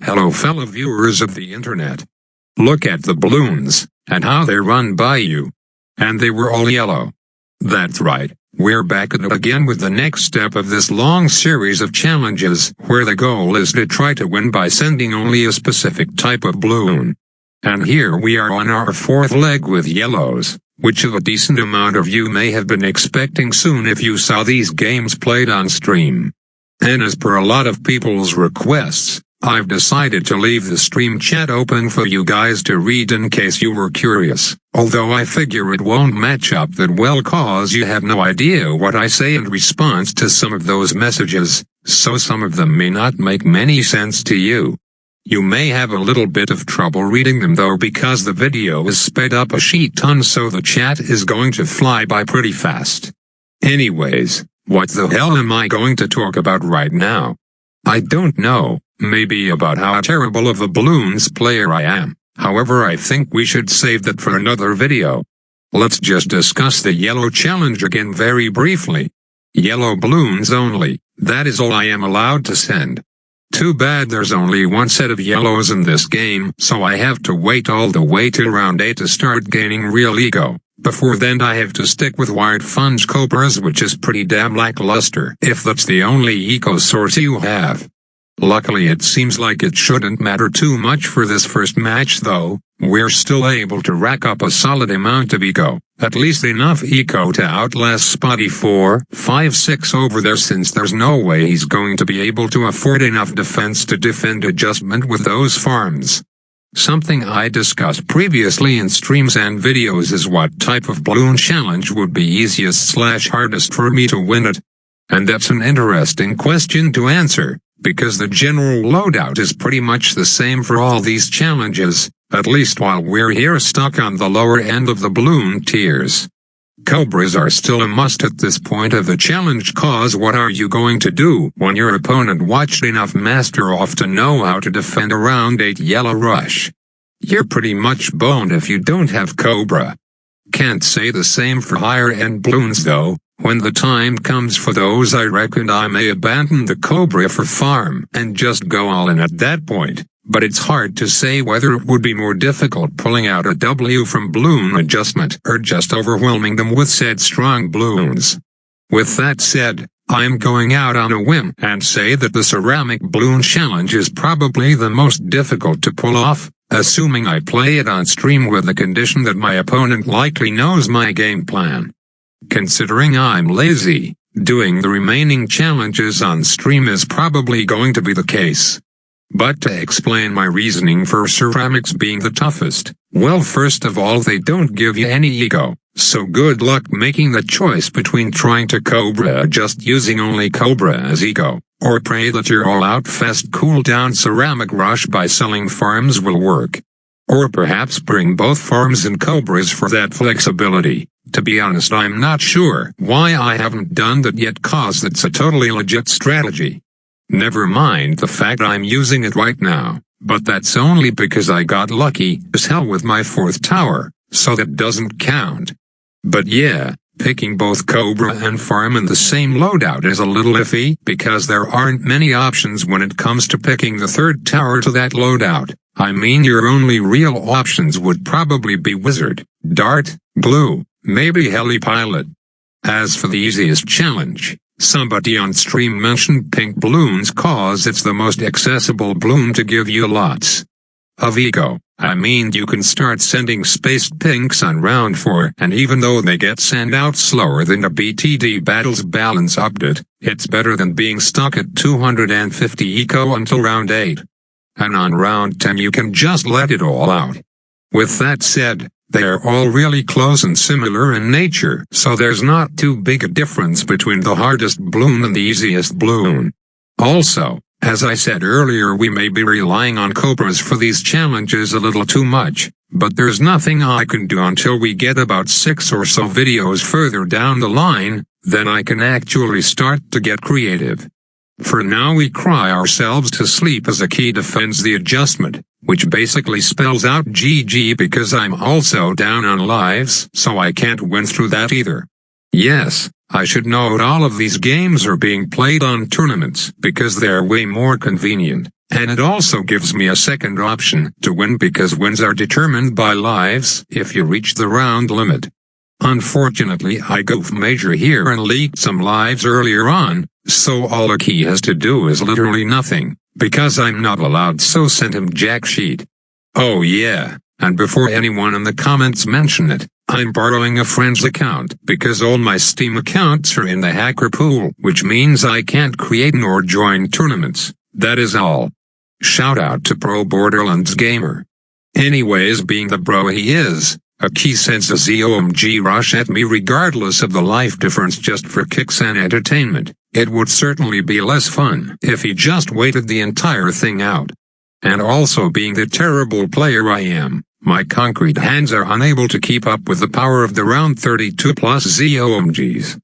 Hello fellow viewers of the internet. Look at the balloons, and how they run by you. And they were all yellow. That's right, we're back at it again with the next step of this long series of challenges, where the goal is to try to win by sending only a specific type of balloon. And here we are on our fourth leg with yellows, which a decent amount of you may have been expecting soon if you saw these games played on stream. And as per a lot of people's requests, I've decided to leave the stream chat open for you guys to read in case you were curious, although I figure it won't match up that well cause you have no idea what I say in response to some of those messages, so some of them may not make many sense to you. You may have a little bit of trouble reading them though because the video is sped up a shit ton, so the chat is going to fly by pretty fast. Anyways, what the hell am I going to talk about right now? I don't know. Maybe about how terrible of a balloons player I am. However, I think we should save that for another video. Let's just discuss the yellow challenge again very briefly. Yellow balloons only, that is all I am allowed to send. Too bad there's only one set of yellows in this game, so I have to wait all the way till round 8 to start gaining real ego. Before then I have to stick with wired funge cobras, which is pretty damn lackluster if that's the only eco source you have. Luckily it seems like it shouldn't matter too much for this first match though. We're still able to rack up a solid amount of eco, at least enough eco to outlast Spotty 4, 5, 6 over there, since there's no way he's going to be able to afford enough defense to defend adjustment with those farms. Something I discussed previously in streams and videos is what type of balloon challenge would be easiest/hardest for me to win it. And that's an interesting question to answer, because the general loadout is pretty much the same for all these challenges, at least while we're here stuck on the lower end of the balloon tiers. Cobras are still a must at this point of the challenge, cause what are you going to do when your opponent watched enough Master off to know how to defend a round 8 yellow rush? You're pretty much boned if you don't have Cobra. Can't say the same for higher end balloons though. When the time comes for those, I reckon I may abandon the Cobra for farm and just go all in at that point, but it's hard to say whether it would be more difficult pulling out a W from balloon adjustment or just overwhelming them with said strong balloons. With that said, I'm going out on a whim and say that the ceramic balloon challenge is probably the most difficult to pull off, assuming I play it on stream with the condition that my opponent likely knows my game plan. Considering I'm lazy, doing the remaining challenges on stream is probably going to be the case. But to explain my reasoning for ceramics being the toughest, well, first of all, they don't give you any ego, so good luck making the choice between trying to Cobra adjust using only Cobra as ego, or pray that your all-out fast cooldown ceramic rush by selling farms will work. Or perhaps bring both farms and Cobras for that flexibility. To be honest, I'm not sure why I haven't done that yet, cause that's a totally legit strategy. Never mind the fact I'm using it right now, but that's only because I got lucky as hell with my 4th tower, so that doesn't count. But yeah, picking both Cobra and farm in the same loadout is a little iffy because there aren't many options when it comes to picking the 3rd tower to that loadout. I mean, your only real options would probably be Wizard, Dart, Glue, maybe Heli Pilot. As for the easiest challenge, somebody on stream mentioned pink balloons cause it's the most accessible balloon to give you lots of ego. I mean, you can start sending spaced pinks on round 4, and even though they get sent out slower than the BTD Battles balance update, it's better than being stuck at 250 eco until round 8. And on round 10 you can just let it all out. With that said, they are all really close and similar in nature, so there's not too big a difference between the hardest balloon and the easiest balloon. Also, as I said earlier, we may be relying on Cobras for these challenges a little too much, but there's nothing I can do until we get about 6 or so videos further down the line, then I can actually start to get creative. For now we cry ourselves to sleep as a key defends the adjustment, which basically spells out GG because I'm also down on lives, so I can't win through that either. Yes, I should note all of these games are being played on tournaments because they're way more convenient, And it also gives me a second option to win because wins are determined by lives if you reach the round limit. Unfortunately, I goofed major here and leaked some lives earlier on, so all a key has to do is literally nothing, because I'm not allowed, so send him jack sheet. Oh yeah, and before anyone in the comments mention it, I'm borrowing a friend's account because all my Steam accounts are in the hacker pool, which means I can't create nor join tournaments. That is all. Shout out to Pro Borderlands Gamer. Anyways, being the bro he is, Aki sends a ZOMG rush at me regardless of the life difference just for kicks and entertainment. It would certainly be less fun if he just waited the entire thing out. And also being the terrible player I am, my concrete hands are unable to keep up with the power of the round 32 plus ZOMGs.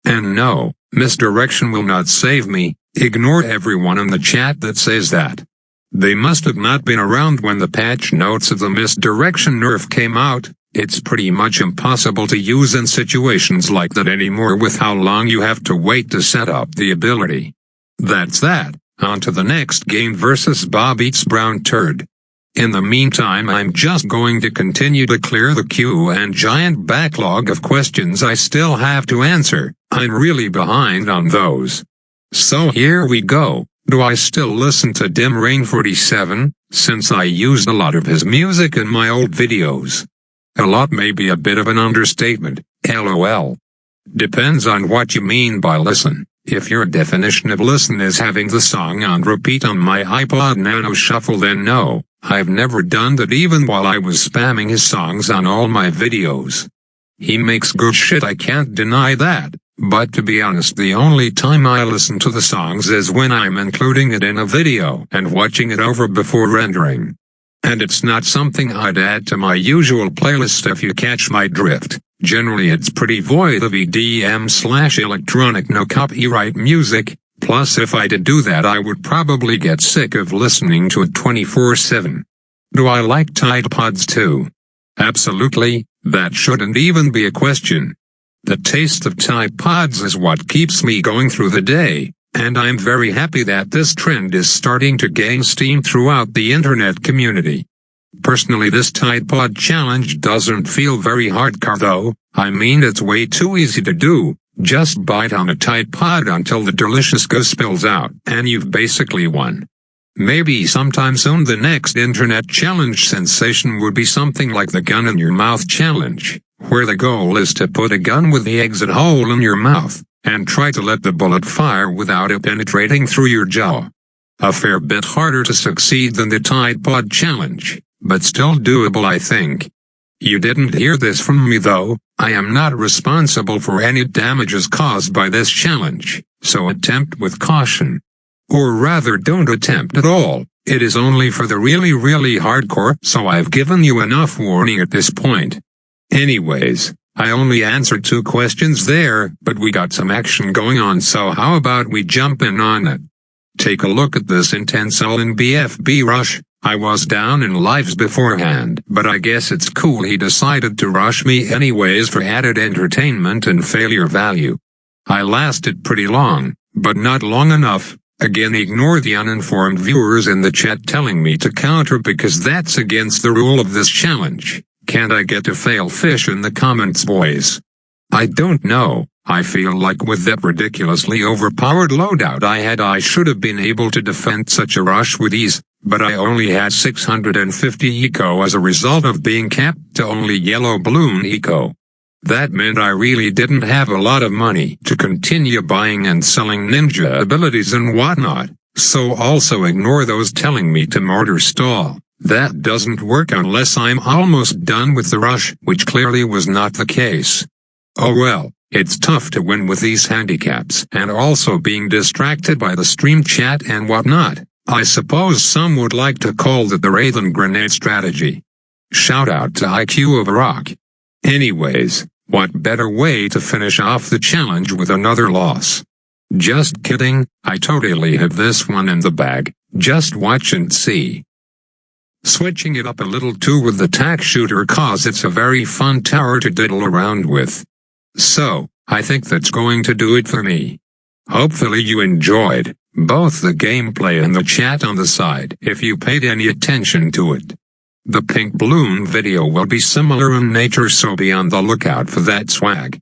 And no, misdirection will not save me. Ignore everyone in the chat that says that. They must have not been around when the patch notes of the misdirection nerf came out. It's pretty much impossible to use in situations like that anymore with how long you have to wait to set up the ability. That's that. On to the next game versus Bob Eats Brown Turd. In the meantime, I'm just going to continue to clear the queue and giant backlog of questions I still have to answer. I'm really behind on those. So here we go. Do I still listen to Dim Rain 47, since I used a lot of his music in my old videos? A lot may be a bit of an understatement, lol. Depends on what you mean by listen. If your definition of listen is having the song on repeat on my iPod Nano Shuffle, then no, I've never done that even while I was spamming his songs on all my videos. He makes good shit, I can't deny that. But to be honest, the only time I listen to the songs is when I'm including it in a video and watching it over before rendering. And it's not something I'd add to my usual playlist if you catch my drift. Generally it's pretty void of EDM/electronic no copyright music, plus if I did do that I would probably get sick of listening to it 24/7. Do I like Tide Pods too? Absolutely, that shouldn't even be a question. The taste of Tide Pods is what keeps me going through the day, and I'm very happy that this trend is starting to gain steam throughout the internet community. Personally, this Tide Pod challenge doesn't feel very hardcore though. I mean, it's way too easy to do. Just bite on a Tide Pod until the delicious goo spills out, and you've basically won. Maybe sometime soon the next internet challenge sensation would be something like the gun in your mouth challenge, where the goal is to put a gun with the exit hole in your mouth, and try to let the bullet fire without it penetrating through your jaw. A fair bit harder to succeed than the Tide Pod challenge, but still doable I think. You didn't hear this from me though, I am not responsible for any damages caused by this challenge, so attempt with caution. Or rather don't attempt at all, it is only for the really hardcore, so I've given you enough warning at this point. Anyways, I only answered 2 questions there, but we got some action going on, so how about we jump in on it? Take a look at this intense all-in BFB rush. I was down in lives beforehand, but I guess it's cool he decided to rush me anyways for added entertainment and failure value. I lasted pretty long, but not long enough. Again, ignore the uninformed viewers in the chat telling me to counter because that's against the rule of this challenge. Can't I get to fail fish in the comments, boys? I don't know. I feel like with that ridiculously overpowered loadout I should have been able to defend such a rush with ease, but I only had 650 eco as a result of being capped to only yellow Bloon eco. That meant I really didn't have a lot of money to continue buying and selling ninja abilities and whatnot, so also ignore those telling me to mortar stall. That doesn't work unless I'm almost done with the rush, which clearly was not the case. Oh well, it's tough to win with these handicaps and also being distracted by the stream chat and whatnot. I suppose some would like to call that the Wraithen Grenade strategy. Shout out to IQ of Rock. Anyways, what better way to finish off the challenge with another loss? Just kidding, I totally have this one in the bag, just watch and see. Switching it up a little too with the tack shooter cause it's a very fun tower to diddle around with. So, I think that's going to do it for me. Hopefully you enjoyed both the gameplay and the chat on the side if you paid any attention to it. The pink balloon video will be similar in nature, so be on the lookout for that swag.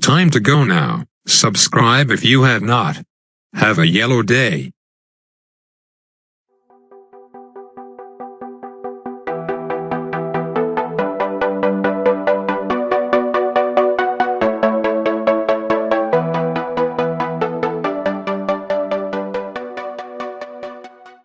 Time to go now. Subscribe if you have not. Have a yellow day.